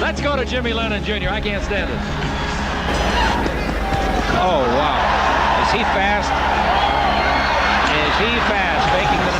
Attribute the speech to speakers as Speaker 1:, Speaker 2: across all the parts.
Speaker 1: Let's go to Jimmy Lennon Jr. I can't stand it. Oh, wow. Is he fast? Is he fast? Making the...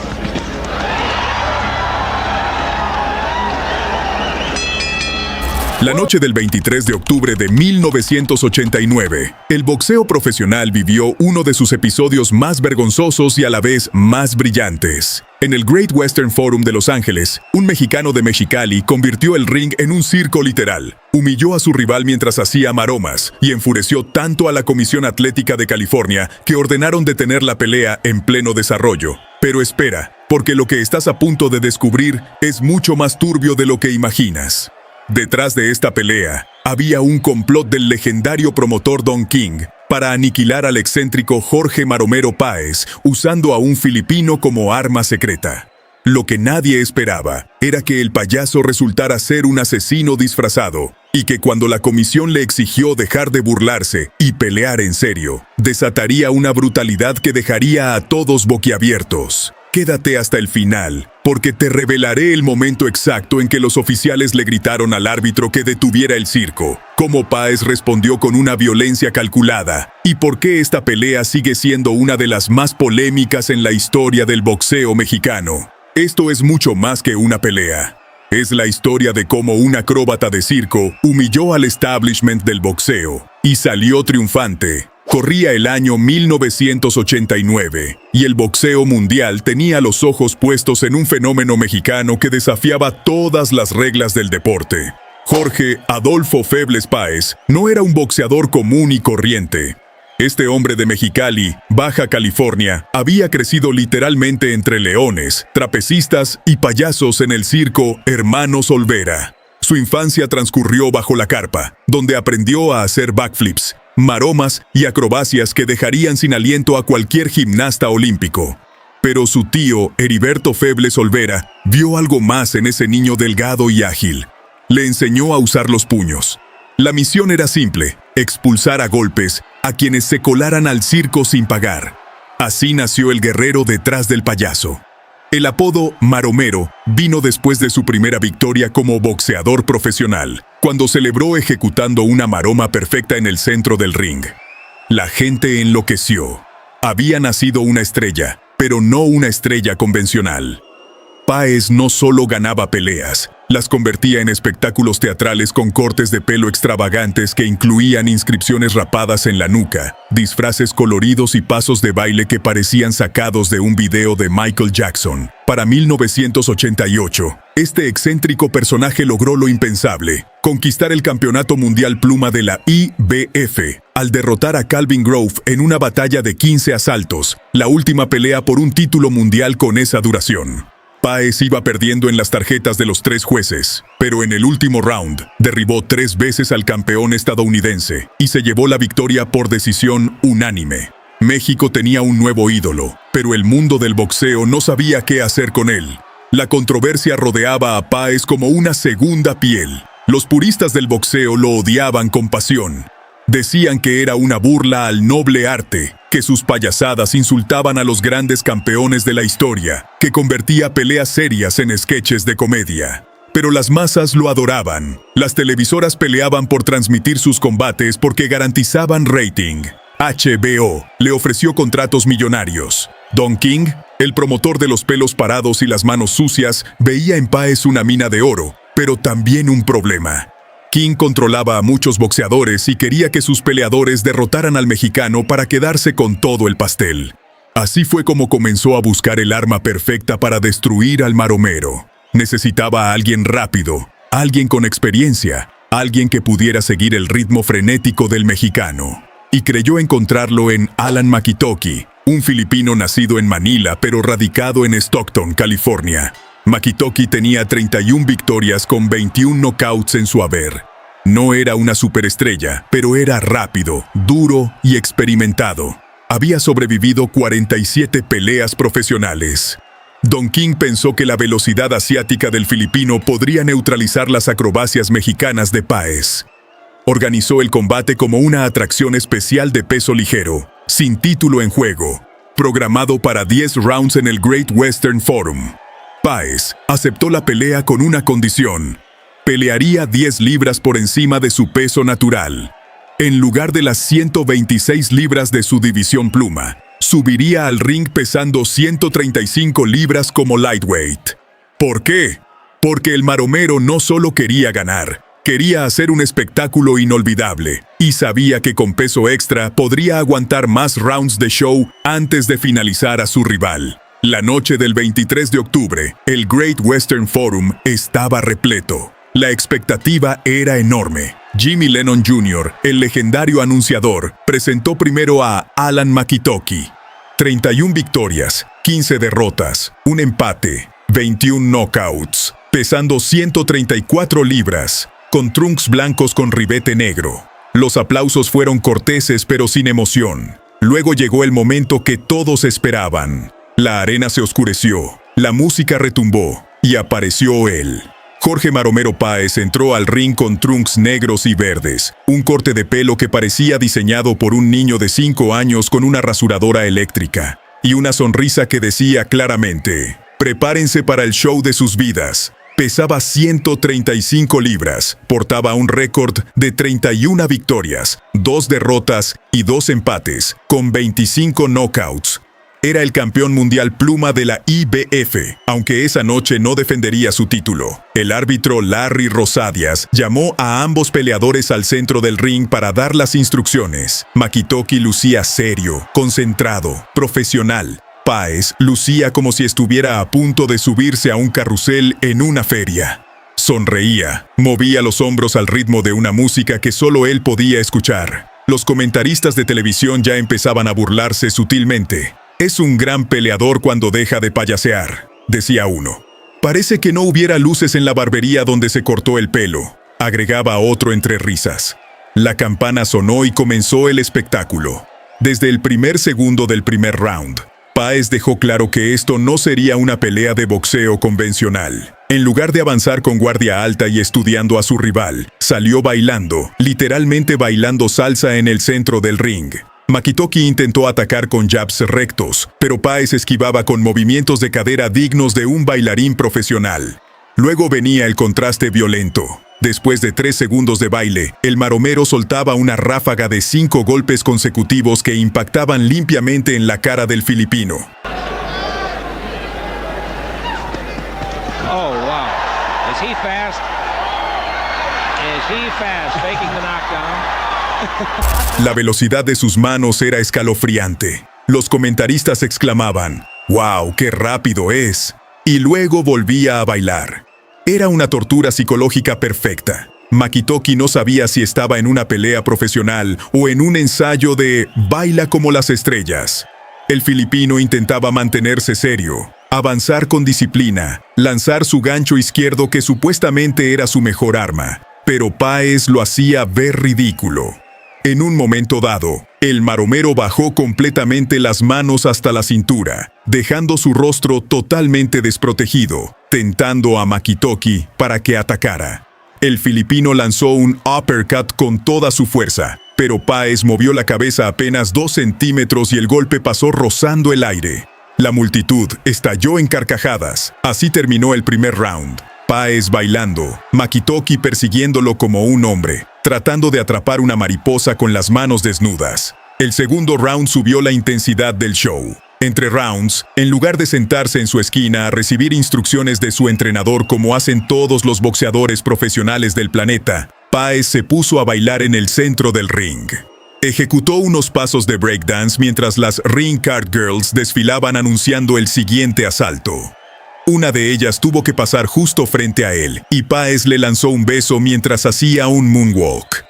Speaker 2: La noche del 23 de octubre de 1989, el boxeo profesional vivió uno de sus episodios más vergonzosos y a la vez más brillantes. En el Great Western Forum de Los Ángeles, un mexicano de Mexicali convirtió el ring en un circo literal. Humilló a su rival mientras hacía maromas y enfureció tanto a la Comisión Atlética de California que ordenaron detener la pelea en pleno desarrollo. Pero espera, porque lo que estás a punto de descubrir es mucho más turbio de lo que imaginas. Detrás de esta pelea, había un complot del legendario promotor Don King para aniquilar al excéntrico Jorge Maromero Páez usando a un filipino como arma secreta. Lo que nadie esperaba era que el payaso resultara ser un asesino disfrazado y que cuando la comisión le exigió dejar de burlarse y pelear en serio, desataría una brutalidad que dejaría a todos boquiabiertos. Quédate hasta el final, porque te revelaré el momento exacto en que los oficiales le gritaron al árbitro que detuviera el circo, cómo Páez respondió con una violencia calculada, y por qué esta pelea sigue siendo una de las más polémicas en la historia del boxeo mexicano. Esto es mucho más que una pelea. Es la historia de cómo un acróbata de circo humilló al establishment del boxeo y salió triunfante. Corría el año 1989 y el boxeo mundial tenía los ojos puestos en un fenómeno mexicano que desafiaba todas las reglas del deporte. Jorge Adolfo Febles Páez no era un boxeador común y corriente. Este hombre de Mexicali, Baja California, había crecido literalmente entre leones, trapecistas y payasos en el circo Hermanos Olvera. Su infancia transcurrió bajo la carpa, donde aprendió a hacer backflips, maromas y acrobacias que dejarían sin aliento a cualquier gimnasta olímpico. Pero su tío, Heriberto Febles Olvera, vio algo más en ese niño delgado y ágil. Le enseñó a usar los puños. La misión era simple: expulsar a golpes a quienes se colaran al circo sin pagar. Así nació el guerrero detrás del payaso. El apodo Maromero vino después de su primera victoria como boxeador profesional, cuando celebró ejecutando una maroma perfecta en el centro del ring. La gente enloqueció. Había nacido una estrella, pero no una estrella convencional. Páez no solo ganaba peleas, las convertía en espectáculos teatrales con cortes de pelo extravagantes que incluían inscripciones rapadas en la nuca, disfraces coloridos y pasos de baile que parecían sacados de un video de Michael Jackson. Para 1988, este excéntrico personaje logró lo impensable: conquistar el Campeonato Mundial Pluma de la IBF, al derrotar a Calvin Grove en una batalla de 15 asaltos, la última pelea por un título mundial con esa duración. Páez iba perdiendo en las tarjetas de los 3 jueces, pero en el último round derribó 3 veces al campeón estadounidense y se llevó la victoria por decisión unánime. México tenía un nuevo ídolo, pero el mundo del boxeo no sabía qué hacer con él. La controversia rodeaba a Páez como una segunda piel. Los puristas del boxeo lo odiaban con pasión. Decían que era una burla al noble arte, que sus payasadas insultaban a los grandes campeones de la historia, que convertía peleas serias en sketches de comedia. Pero las masas lo adoraban. Las televisoras peleaban por transmitir sus combates porque garantizaban rating. HBO le ofreció contratos millonarios. Don King, el promotor de los pelos parados y las manos sucias, veía en Páez una mina de oro, pero también un problema. King controlaba a muchos boxeadores y quería que sus peleadores derrotaran al mexicano para quedarse con todo el pastel. Así fue como comenzó a buscar el arma perfecta para destruir al maromero. Necesitaba a alguien rápido, alguien con experiencia, alguien que pudiera seguir el ritmo frenético del mexicano. Y creyó encontrarlo en Alan Makitoki, un filipino nacido en Manila pero radicado en Stockton, California. Makitoki tenía 31 victorias con 21 knockouts en su haber. No era una superestrella, pero era rápido, duro y experimentado. Había sobrevivido 47 peleas profesionales. Don King pensó que la velocidad asiática del filipino podría neutralizar las acrobacias mexicanas de Páez. Organizó el combate como una atracción especial de peso ligero, sin título en juego, programado para 10 rounds en el Great Western Forum. Páez aceptó la pelea con una condición: Pelearía 10 libras por encima de su peso natural. En lugar de las 126 libras de su división pluma, subiría al ring pesando 135 libras como lightweight. ¿Por qué? Porque el maromero no solo quería ganar, quería hacer un espectáculo inolvidable y sabía que con peso extra podría aguantar más rounds de show antes de finalizar a su rival. La noche del 23 de octubre, el Great Western Forum estaba repleto. La expectativa era enorme. Jimmy Lennon Jr., el legendario anunciador, presentó primero a Alan Makitoki. 31 victorias, 15 derrotas, un empate, 21 knockouts, pesando 134 libras, con trunks blancos con ribete negro. Los aplausos fueron corteses pero sin emoción. Luego llegó el momento que todos esperaban. La arena se oscureció, la música retumbó y apareció él. Jorge Maromero Páez entró al ring con trunks negros y verdes, un corte de pelo que parecía diseñado por un niño de 5 años con una rasuradora eléctrica, y una sonrisa que decía claramente: prepárense para el show de sus vidas. Pesaba 135 libras, portaba un récord de 31 victorias, 2 derrotas y 2 empates, con 25 knockouts. Era el campeón mundial pluma de la IBF, aunque esa noche no defendería su título. El árbitro Larry Rosadias llamó a ambos peleadores al centro del ring para dar las instrucciones. Makitoki lucía serio, concentrado, profesional. Páez lucía como si estuviera a punto de subirse a un carrusel en una feria. Sonreía, movía los hombros al ritmo de una música que solo él podía escuchar. Los comentaristas de televisión ya empezaban a burlarse sutilmente. «Es un gran peleador cuando deja de payasear», decía uno. «Parece que no hubiera luces en la barbería donde se cortó el pelo», agregaba otro entre risas. La campana sonó y comenzó el espectáculo. Desde el primer segundo del primer round, Páez dejó claro que esto no sería una pelea de boxeo convencional. En lugar de avanzar con guardia alta y estudiando a su rival, salió bailando, literalmente bailando salsa en el centro del ring. Makitoki intentó atacar con jabs rectos, pero Páez esquivaba con movimientos de cadera dignos de un bailarín profesional. Luego venía el contraste violento. Después de 3 segundos de baile, el maromero soltaba una ráfaga de 5 golpes consecutivos que impactaban limpiamente en la cara del filipino.
Speaker 1: Oh, wow. Is he fast? Is he fast? Faking the knockdown.
Speaker 2: La velocidad de sus manos era escalofriante. Los comentaristas exclamaban: «¡Wow, qué rápido es!» Y luego volvía a bailar. Era una tortura psicológica perfecta. Makitoki no sabía si estaba en una pelea profesional o en un ensayo de «baila como las estrellas». El filipino intentaba mantenerse serio, avanzar con disciplina, lanzar su gancho izquierdo que supuestamente era su mejor arma, pero Páez lo hacía ver ridículo. En un momento dado, el maromero bajó completamente las manos hasta la cintura, dejando su rostro totalmente desprotegido, tentando a Makitoki para que atacara. El filipino lanzó un uppercut con toda su fuerza, pero Páez movió la cabeza apenas 2 centímetros y el golpe pasó rozando el aire. La multitud estalló en carcajadas. Así terminó el primer round. Páez bailando, Makitoki persiguiéndolo como un hombre, tratando de atrapar una mariposa con las manos desnudas. El segundo round subió la intensidad del show. Entre rounds, en lugar de sentarse en su esquina a recibir instrucciones de su entrenador como hacen todos los boxeadores profesionales del planeta, Páez se puso a bailar en el centro del ring. Ejecutó unos pasos de breakdance mientras las Ring Card Girls desfilaban anunciando el siguiente asalto. Una de ellas tuvo que pasar justo frente a él, y Páez le lanzó un beso mientras hacía un moonwalk.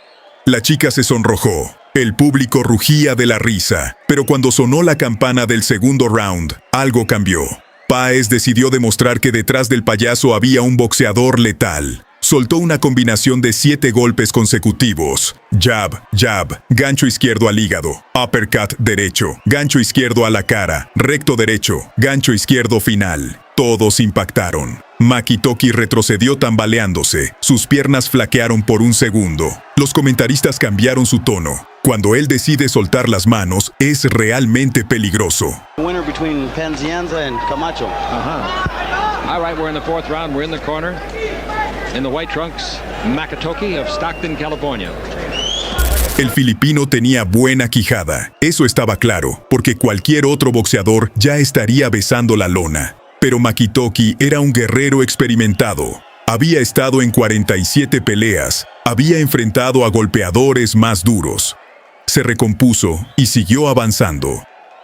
Speaker 2: La chica se sonrojó. El público rugía de la risa, pero cuando sonó la campana del segundo round, algo cambió. Páez decidió demostrar que detrás del payaso había un boxeador letal. Soltó una combinación de 7 golpes consecutivos. Jab, jab, gancho izquierdo al hígado, uppercut derecho, gancho izquierdo a la cara, recto derecho, gancho izquierdo final. Todos impactaron. Makitoki retrocedió tambaleándose. Sus piernas flaquearon por un segundo. Los comentaristas cambiaron su tono. Cuando él decide soltar las manos, es realmente peligroso.
Speaker 3: Winner between Panzienza and Camacho.
Speaker 1: All right, we're in the 4th round. We're in the corner. in the white trunks, Makatoki of Stockton, California.
Speaker 2: El filipino tenía buena quijada, eso estaba claro, porque cualquier otro boxeador ya estaría besando la lona. Pero Makitoki era un guerrero experimentado. Había estado en 47 peleas, había enfrentado a golpeadores más duros. Se recompuso y siguió avanzando.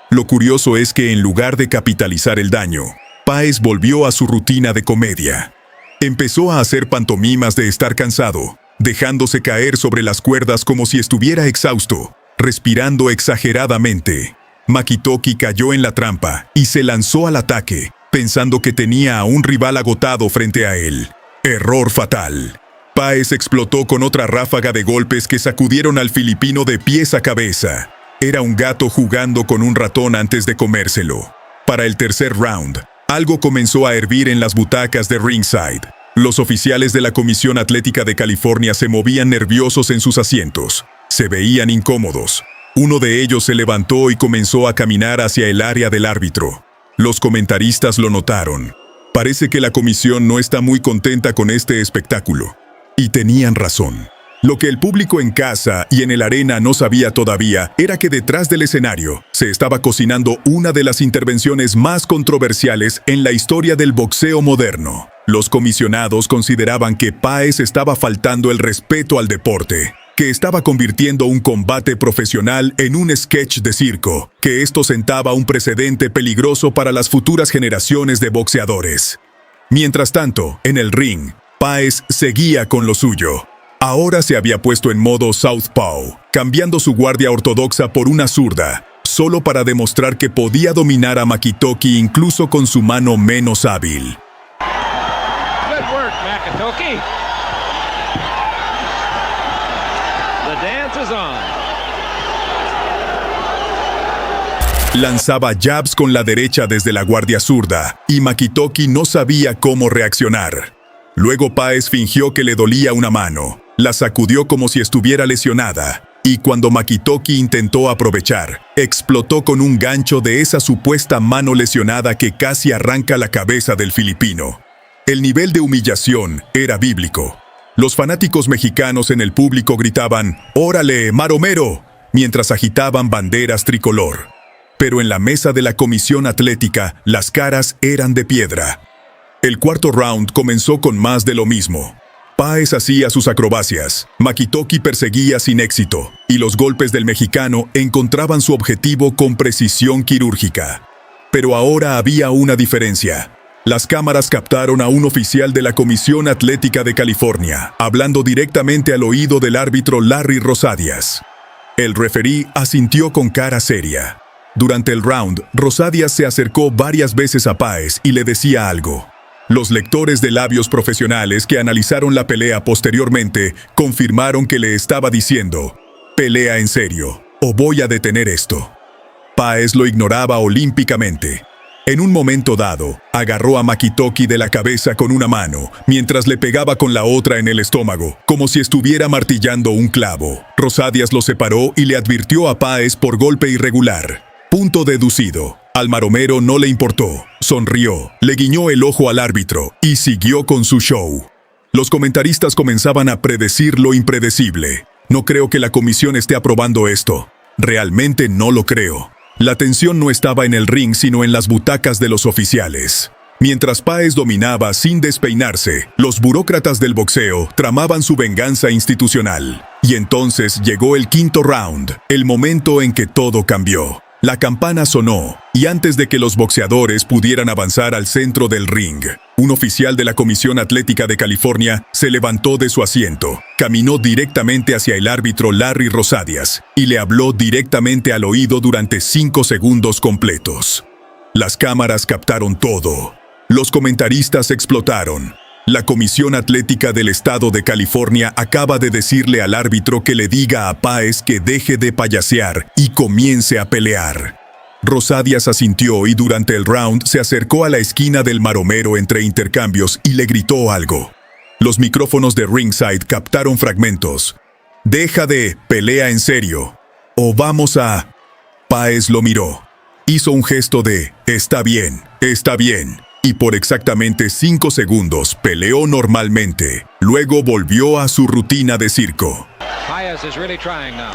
Speaker 2: Lo curioso es que en lugar de capitalizar el daño, Páez volvió a su rutina de comedia. Empezó a hacer pantomimas de estar cansado, dejándose caer sobre las cuerdas como si estuviera exhausto, respirando exageradamente. Makitoki cayó en la trampa y se lanzó al ataque, pensando que tenía a un rival agotado frente a él. Error fatal. Páez explotó con otra ráfaga de golpes que sacudieron al filipino de pies a cabeza. Era un gato jugando con un ratón antes de comérselo. Para el tercer round, algo comenzó a hervir en las butacas de ringside. Los oficiales de la Comisión Atlética de California se movían nerviosos en sus asientos. Se veían incómodos. Uno de ellos se levantó y comenzó a caminar hacia el área del árbitro. Los comentaristas lo notaron. Parece que la comisión no está muy contenta con este espectáculo. Y tenían razón. Lo que el público en casa y en el arena no sabía todavía era que detrás del escenario se estaba cocinando una de las intervenciones más controversiales en la historia del boxeo moderno. Los comisionados consideraban que Páez estaba faltando el respeto al deporte, que estaba convirtiendo un combate profesional en un sketch de circo, que esto sentaba un precedente peligroso para las futuras generaciones de boxeadores. Mientras tanto, en el ring, Páez seguía con lo suyo. Ahora se había puesto en modo southpaw, cambiando su guardia ortodoxa por una zurda, solo para demostrar que podía dominar a Makitoki incluso con su mano menos hábil.
Speaker 1: Good work, Makatoki. The dance is on.
Speaker 2: Lanzaba jabs con la derecha desde la guardia zurda, y Makitoki no sabía cómo reaccionar. Luego Páez fingió que le dolía una mano, la sacudió como si estuviera lesionada, y cuando Makitoki intentó aprovechar, explotó con un gancho de esa supuesta mano lesionada que casi arranca la cabeza del filipino. El nivel de humillación era bíblico. Los fanáticos mexicanos en el público gritaban «¡Órale, Maromero!», mientras agitaban banderas tricolor. Pero en la mesa de la comisión atlética, las caras eran de piedra. El cuarto round comenzó con más de lo mismo. Páez hacía sus acrobacias, Makitoki perseguía sin éxito, y los golpes del mexicano encontraban su objetivo con precisión quirúrgica. Pero ahora había una diferencia. Las cámaras captaron a un oficial de la Comisión Atlética de California, hablando directamente al oído del árbitro Larry Rosadias. El referí asintió con cara seria. Durante el round, Rosadias se acercó varias veces a Páez y le decía algo. Los lectores de labios profesionales que analizaron la pelea posteriormente confirmaron que le estaba diciendo «Pelea en serio, o voy a detener esto». Páez lo ignoraba olímpicamente. En un momento dado, agarró a Makitoki de la cabeza con una mano, mientras le pegaba con la otra en el estómago, como si estuviera martillando un clavo. Rosadias lo separó y le advirtió a Páez por golpe irregular. Punto deducido. Al maromero no le importó, sonrió, le guiñó el ojo al árbitro y siguió con su show. Los comentaristas comenzaban a predecir lo impredecible. No creo que la comisión esté aprobando esto. Realmente no lo creo. La tensión no estaba en el ring sino en las butacas de los oficiales. Mientras Páez dominaba sin despeinarse, los burócratas del boxeo tramaban su venganza institucional. Y entonces llegó el quinto round, el momento en que todo cambió. La campana sonó, y antes de que los boxeadores pudieran avanzar al centro del ring, un oficial de la Comisión Atlética de California se levantó de su asiento, caminó directamente hacia el árbitro Larry Rosadias y le habló directamente al oído durante 5 segundos completos. Las cámaras captaron todo. Los comentaristas explotaron. La Comisión Atlética del Estado de California acaba de decirle al árbitro que le diga a Páez que deje de payasear y comience a pelear. Rosadias asintió y durante el round se acercó a la esquina del maromero entre intercambios y le gritó algo. Los micrófonos de ringside captaron fragmentos. «Deja de, pelea en serio. O vamos a...». Páez lo miró. Hizo un gesto de «Está bien», y por exactamente 5 segundos peleó normalmente. Luego volvió a su rutina de circo.
Speaker 1: Páez is really trying now.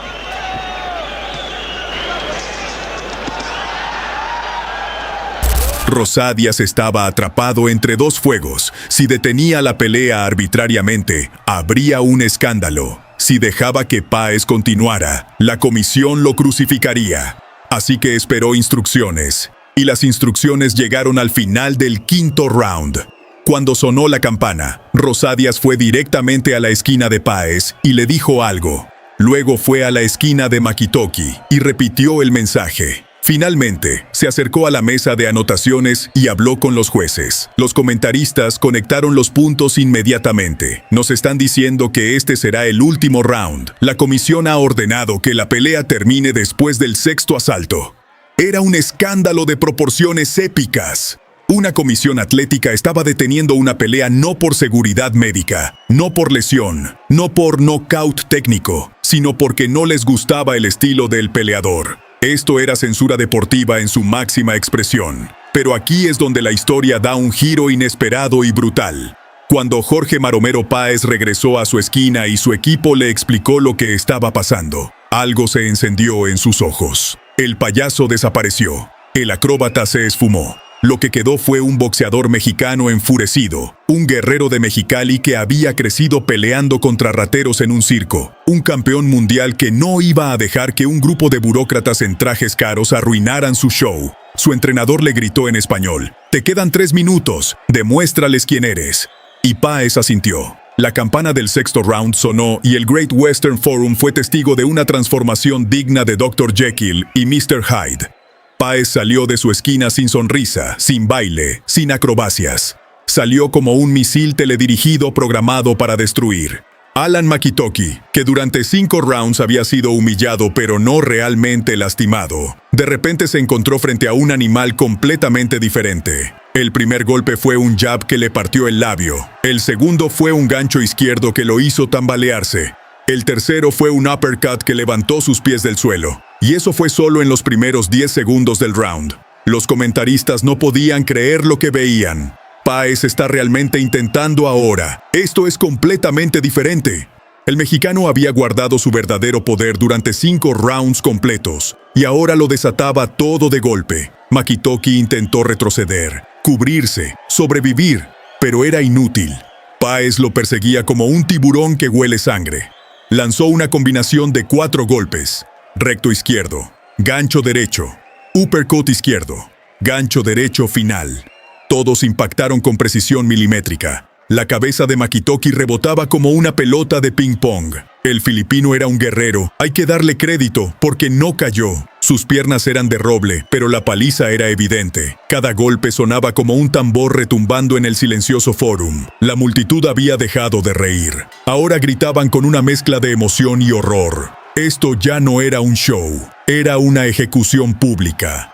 Speaker 2: Rosadias estaba atrapado entre dos fuegos. Si detenía la pelea arbitrariamente, habría un escándalo. Si dejaba que Páez continuara, la comisión lo crucificaría. Así que esperó instrucciones. Y las instrucciones llegaron al final del quinto round. Cuando sonó la campana, Rosadias fue directamente a la esquina de Páez y le dijo algo. Luego fue a la esquina de Makitoki y repitió el mensaje. Finalmente, se acercó a la mesa de anotaciones y habló con los jueces. Los comentaristas conectaron los puntos inmediatamente. Nos están diciendo que este será el último round. La comisión ha ordenado que la pelea termine después del sexto asalto. Era un escándalo de proporciones épicas. Una comisión atlética estaba deteniendo una pelea no por seguridad médica, no por lesión, no por nocaut técnico, sino porque no les gustaba el estilo del peleador. Esto era censura deportiva en su máxima expresión. Pero aquí es donde la historia da un giro inesperado y brutal. Cuando Jorge Maromero Páez regresó a su esquina y su equipo le explicó lo que estaba pasando, algo se encendió en sus ojos. El payaso desapareció. El acróbata se esfumó. Lo que quedó fue un boxeador mexicano enfurecido, un guerrero de Mexicali que había crecido peleando contra rateros en un circo, un campeón mundial que no iba a dejar que un grupo de burócratas en trajes caros arruinaran su show. Su entrenador le gritó en español: «Te quedan 3 minutos, demuéstrales quién eres». Y Páez asintió. La campana del sexto round sonó y el Great Western Forum fue testigo de una transformación digna de Dr. Jekyll y Mr. Hyde. Páez salió de su esquina sin sonrisa, sin baile, sin acrobacias. Salió como un misil teledirigido programado para destruir. Alan Makitoki, que durante 5 rounds había sido humillado pero no realmente lastimado, de repente se encontró frente a un animal completamente diferente. El primer golpe fue un jab que le partió el labio. El segundo fue un gancho izquierdo que lo hizo tambalearse. El tercero fue un uppercut que levantó sus pies del suelo. Y eso fue solo en los primeros 10 segundos del round. Los comentaristas no podían creer lo que veían. Páez está realmente intentando ahora. Esto es completamente diferente. El mexicano había guardado su verdadero poder durante 5 rounds completos, y ahora lo desataba todo de golpe. Makitoki intentó retroceder, cubrirse, sobrevivir, pero era inútil. Páez lo perseguía como un tiburón que huele sangre. Lanzó una combinación de 4 golpes. Recto izquierdo, gancho derecho, uppercut izquierdo, gancho derecho final. Todos impactaron con precisión milimétrica. La cabeza de Makitoki rebotaba como una pelota de ping-pong. El filipino era un guerrero, hay que darle crédito, porque no cayó. Sus piernas eran de roble, pero la paliza era evidente. Cada golpe sonaba como un tambor retumbando en el silencioso forum. La multitud había dejado de reír. Ahora gritaban con una mezcla de emoción y horror. Esto ya no era un show, era una ejecución pública.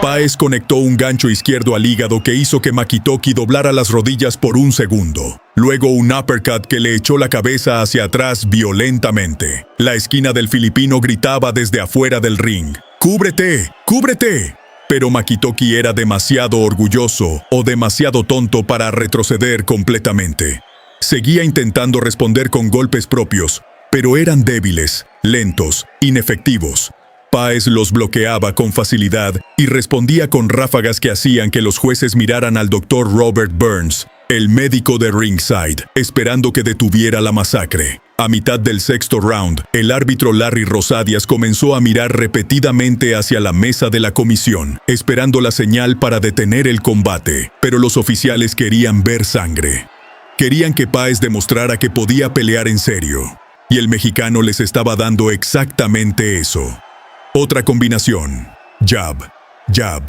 Speaker 2: Páez conectó un gancho izquierdo al hígado que hizo que Makitoki doblara las rodillas por un segundo. Luego un uppercut que le echó la cabeza hacia atrás violentamente. La esquina del filipino gritaba desde afuera del ring: ¡Cúbrete! ¡Cúbrete! Pero Makitoki era demasiado orgulloso o demasiado tonto para retroceder completamente. Seguía intentando responder con golpes propios, pero eran débiles, lentos, inefectivos. Páez los bloqueaba con facilidad y respondía con ráfagas que hacían que los jueces miraran al Dr. Robert Burns, el médico de ringside, esperando que detuviera la masacre. A mitad del sexto round, el árbitro Larry Rosadias comenzó a mirar repetidamente hacia la mesa de la comisión, esperando la señal para detener el combate, pero los oficiales querían ver sangre. Querían que Páez demostrara que podía pelear en serio, y el mexicano les estaba dando exactamente eso. Otra combinación: jab, jab,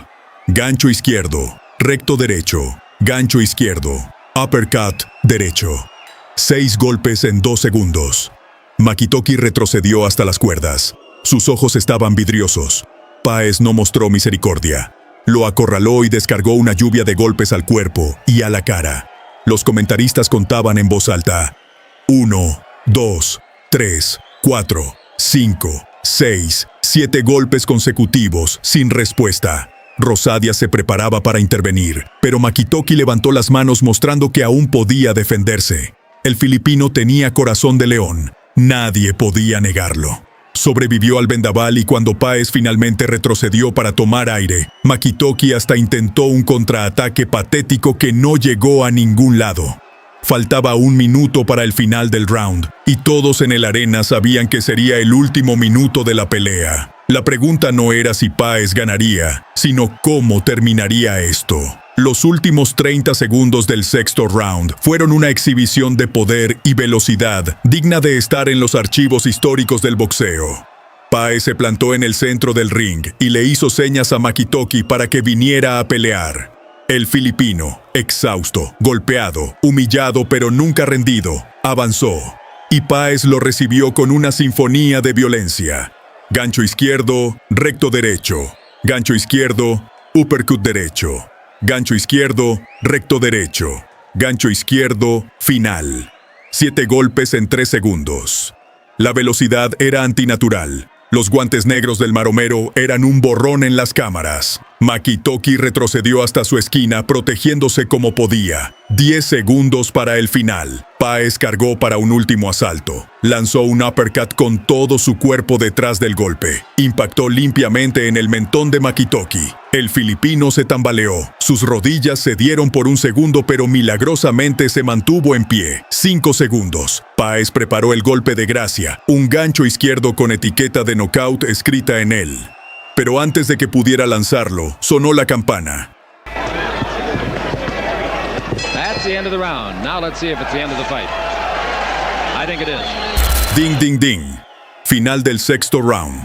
Speaker 2: gancho izquierdo, recto derecho, gancho izquierdo, uppercut derecho. 6 golpes en 2 segundos. Makitoki retrocedió hasta las cuerdas. Sus ojos estaban vidriosos. Páez no mostró misericordia. Lo acorraló y descargó una lluvia de golpes al cuerpo y a la cara. Los comentaristas contaban en voz alta: 1, 2, 3, 4, 5, 6, 7 golpes consecutivos, sin respuesta. Rosadias se preparaba para intervenir, pero Makitoki levantó las manos mostrando que aún podía defenderse. El filipino tenía corazón de león. Nadie podía negarlo. Sobrevivió al vendaval y cuando Páez finalmente retrocedió para tomar aire, Makitoki hasta intentó un contraataque patético que no llegó a ningún lado. Faltaba 1 minuto para el final del round, y todos en el arena sabían que sería el último minuto de la pelea. La pregunta no era si Páez ganaría, sino cómo terminaría esto. Los últimos 30 segundos del sexto round fueron una exhibición de poder y velocidad digna de estar en los archivos históricos del boxeo. Páez se plantó en el centro del ring y le hizo señas a Makitoki para que viniera a pelear. El filipino, exhausto, golpeado, humillado pero nunca rendido, avanzó. Y Páez lo recibió con una sinfonía de violencia. Gancho izquierdo, recto derecho. Gancho izquierdo, uppercut derecho. Gancho izquierdo, recto derecho. Gancho izquierdo, final. 7 golpes en 3 segundos. La velocidad era antinatural. Los guantes negros del maromero eran un borrón en las cámaras. Makitoki retrocedió hasta su esquina protegiéndose como podía. 10 segundos para el final. Páez cargó para un último asalto. Lanzó un uppercut con todo su cuerpo detrás del golpe. Impactó limpiamente en el mentón de Makitoki. El filipino se tambaleó. Sus rodillas cedieron por un segundo, pero milagrosamente se mantuvo en pie. 5 segundos. Páez preparó el golpe de gracia, un gancho izquierdo con etiqueta de knockout escrita en él. Pero antes de que pudiera lanzarlo, sonó la campana.
Speaker 1: That's the end of the round. Now let's see if it's the end of the fight. I think it is.
Speaker 2: Ding, ding, ding. Final del sexto round.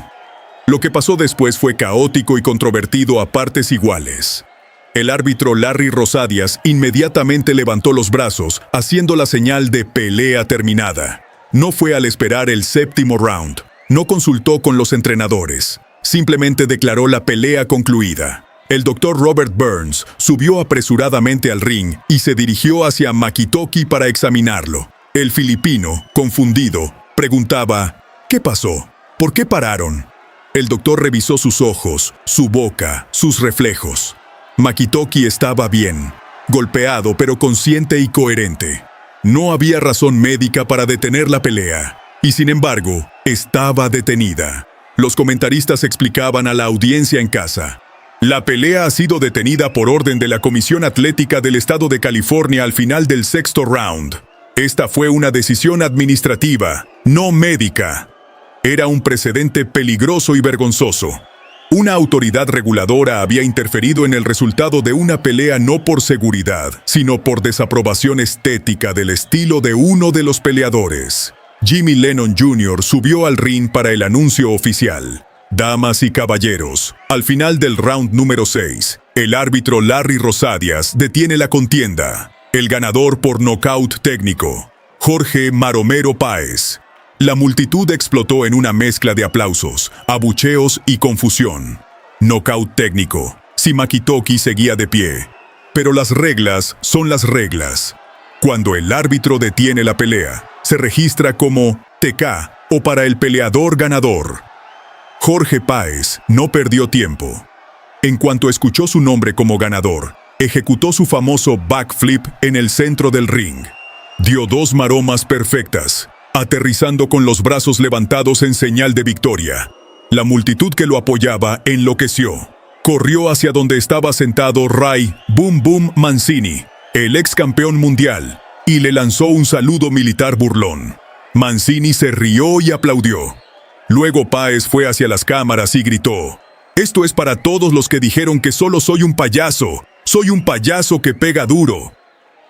Speaker 2: Lo que pasó después fue caótico y controvertido a partes iguales. El árbitro Larry Rosadias inmediatamente levantó los brazos, haciendo la señal de pelea terminada. No fue al esperar el séptimo round. No consultó con los entrenadores. Simplemente declaró la pelea concluida. El doctor Robert Burns subió apresuradamente al ring y se dirigió hacia Makitoki para examinarlo. El filipino, confundido, preguntaba, ¿qué pasó? ¿Por qué pararon? El doctor revisó sus ojos, su boca, sus reflejos. Makitoki estaba bien, golpeado pero consciente y coherente. No había razón médica para detener la pelea, y sin embargo, estaba detenida. Los comentaristas explicaban a la audiencia en casa. La pelea ha sido detenida por orden de la Comisión Atlética del Estado de California al final del sexto round. Esta fue una decisión administrativa, no médica. Era un precedente peligroso y vergonzoso. Una autoridad reguladora había interferido en el resultado de una pelea no por seguridad, sino por desaprobación estética del estilo de uno de los peleadores. Jimmy Lennon Jr. subió al ring para el anuncio oficial. Damas y caballeros, al final del round número 6, el árbitro Larry Rosadias detiene la contienda. El ganador por nocaut técnico, Jorge Maromero Páez. La multitud explotó en una mezcla de aplausos, abucheos y confusión. Nocaut técnico, si Makitoki seguía de pie. Pero las reglas son las reglas. Cuando el árbitro detiene la pelea, se registra como TK o para el peleador ganador. Jorge Páez no perdió tiempo. En cuanto escuchó su nombre como ganador, ejecutó su famoso backflip en el centro del ring. Dio 2 maromas perfectas, aterrizando con los brazos levantados en señal de victoria. La multitud que lo apoyaba enloqueció. Corrió hacia donde estaba sentado Ray Boom Boom Mancini, el ex campeón mundial, y le lanzó un saludo militar burlón. Mancini se rió y aplaudió. Luego Páez fue hacia las cámaras y gritó: «Esto es para todos los que dijeron que solo soy un payaso. Soy un payaso que pega duro».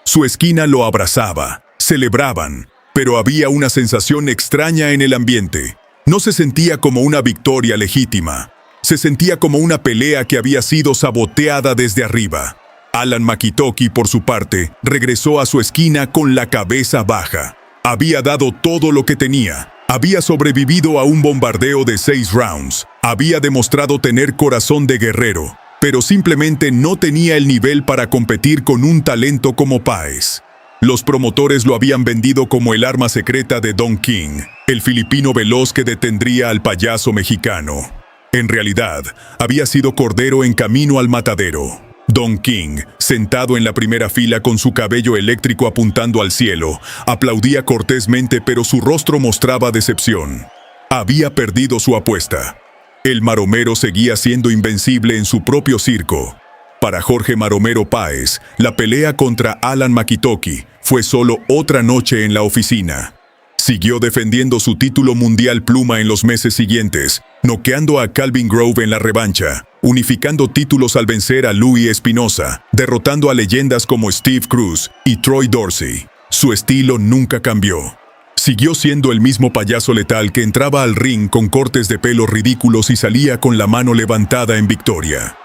Speaker 2: Su esquina lo abrazaba. Celebraban. Pero había una sensación extraña en el ambiente. No se sentía como una victoria legítima. Se sentía como una pelea que había sido saboteada desde arriba. Alan Makitoki, por su parte, regresó a su esquina con la cabeza baja. Había dado todo lo que tenía. Había sobrevivido a un bombardeo de 6 rounds. Había demostrado tener corazón de guerrero, pero simplemente no tenía el nivel para competir con un talento como Páez. Los promotores lo habían vendido como el arma secreta de Don King, el filipino veloz que detendría al payaso mexicano. En realidad, había sido Cordero en camino al matadero. Don King, sentado en la primera fila con su cabello eléctrico apuntando al cielo, aplaudía cortésmente, pero su rostro mostraba decepción. Había perdido su apuesta. El maromero seguía siendo invencible en su propio circo. Para Jorge Maromero Páez, la pelea contra Alan Makitoki fue solo otra noche en la oficina. Siguió defendiendo su título mundial pluma en los meses siguientes, noqueando a Calvin Grove en la revancha, unificando títulos al vencer a Louis Espinosa, derrotando a leyendas como Steve Cruz y Troy Dorsey. Su estilo nunca cambió. Siguió siendo el mismo payaso letal que entraba al ring con cortes de pelo ridículos y salía con la mano levantada en victoria.